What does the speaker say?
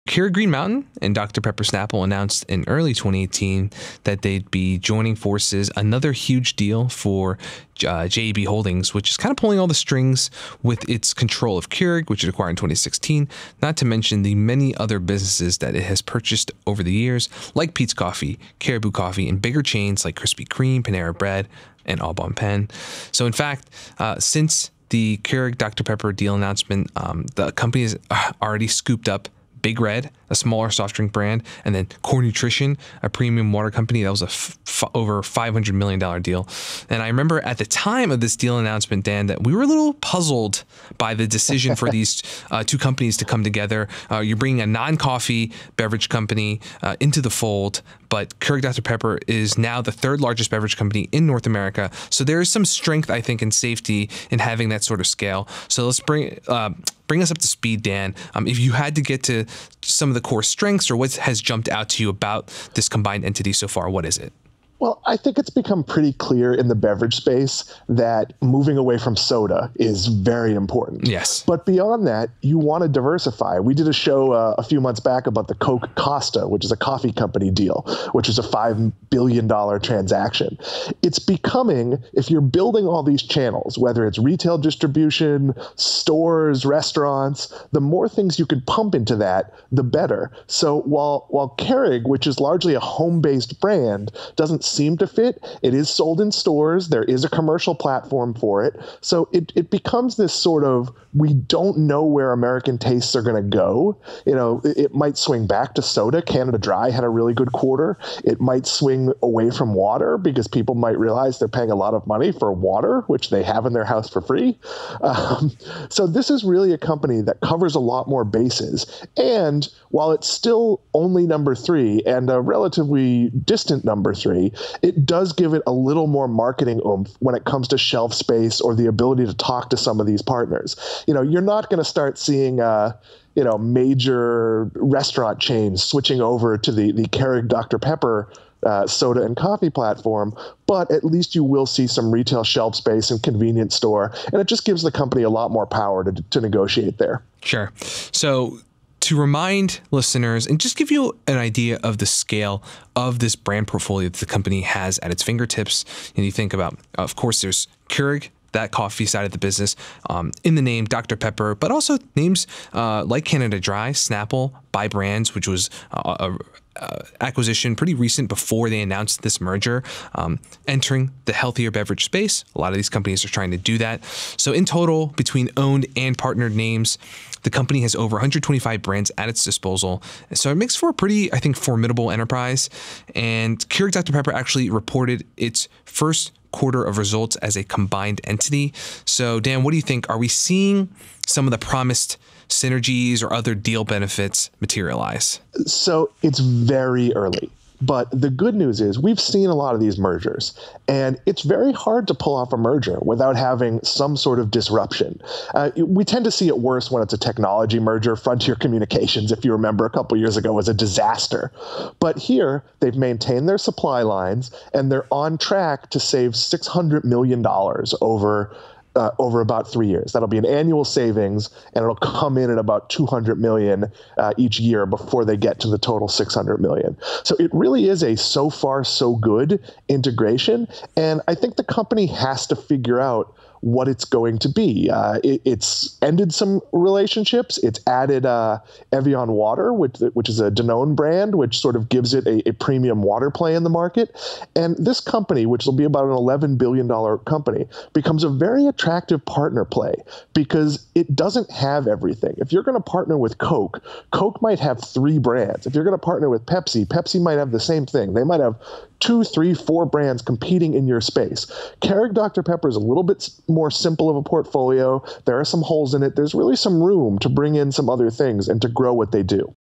Keurig Green Mountain and Dr Pepper Snapple announced in early 2018 that they'd be joining forces. Another huge deal for JAB Holdings, which is kind of pulling all the strings with its control of Keurig, which it acquired in 2016, not to mention the many other businesses that it has purchased over the years, like Pete's Coffee, Caribou Coffee, and bigger chains like Krispy Kreme, Panera Bread, and Au Bon Pain. So in fact, since the Keurig Dr Pepper deal announcement, the company has already scooped up Big Red, a smaller soft drink brand, and then Core Nutrition, a premium water company. That was a over $500 million deal. And I remember at the time of this deal announcement, Dan, that we were a little puzzled by the decision for these two companies to come together. You're bringing a non-coffee beverage company into the fold, but Keurig Dr Pepper is now the third largest beverage company in North America. So there is some strength, I think, and safety in having that sort of scale. So let's bring us up to speed, Dan. If you had to get to some of the core strengths or what has jumped out to you about this combined entity so far, what is it? Well, I think it's become pretty clear in the beverage space that moving away from soda is very important. Yes. But beyond that, you want to diversify. We did a show a few months back about the Coke Costa, which is a coffee company deal, which is a $5 billion transaction. It's becoming, if you're building all these channels, whether it's retail distribution, stores, restaurants, the more things you could pump into that, the better. So while Keurig, which is largely a home-based brand, doesn't seem to fit, it is sold in stores. There is a commercial platform for it. So it becomes this sort of, we don't know where American tastes are going to go. You know, it might swing back to soda. Canada Dry had a really good quarter. It might swing away from water because people might realize they're paying a lot of money for water, which they have in their house for free. So this is really a company that covers a lot more bases. And while it's still only number 3 and a relatively distant number 3, it does give it a little more marketing oomph when it comes to shelf space or the ability to talk to some of these partners. You know, you're not going to start seeing, major restaurant chains switching over to the Keurig Dr Pepper soda and coffee platform, but at least you will see some retail shelf space and convenience store, and it just gives the company a lot more power to negotiate there. Sure. So to remind listeners and just give you an idea of the scale of this brand portfolio that the company has at its fingertips, and you think about, of course, there's Keurig, that coffee side of the business, in the name Dr Pepper, but also names like Canada Dry, Snapple, Buy Brands, which was a acquisition pretty recent before they announced this merger, entering the healthier beverage space. A lot of these companies are trying to do that. So in total, between owned and partnered names, the company has over 125 brands at its disposal. So it makes for a pretty, I think, formidable enterprise. And Keurig Dr Pepper actually reported its first quarter of results as a combined entity. So Dan, what do you think? Are we seeing some of the promised synergies or other deal benefits materialize? So it's very early. But the good news is we've seen a lot of these mergers, and it's very hard to pull off a merger without having some sort of disruption. We tend to see it worse when it's a technology merger. Frontier Communications, if you remember, a couple years ago was a disaster. But here, they've maintained their supply lines, and they're on track to save $600 million over about 3 years. That'll be an annual savings, and it'll come in at about $200 million each year before they get to the total $600 million. So it really is a so far so good integration, and I think the company has to figure out what it's going to be. It's ended some relationships. It's added Evian Water, which is a Danone brand, which sort of gives it a premium water play in the market. And this company, which will be about an $11 billion company, becomes a very attractive partner play because it doesn't have everything. If you're going to partner with Coke, Coke might have 3 brands. If you're going to partner with Pepsi, Pepsi might have the same thing. They might have 2, 3, 4 brands competing in your space. Keurig Dr Pepper is a little bit more simple of a portfolio. There are some holes in it. There's really some room to bring in some other things and to grow what they do.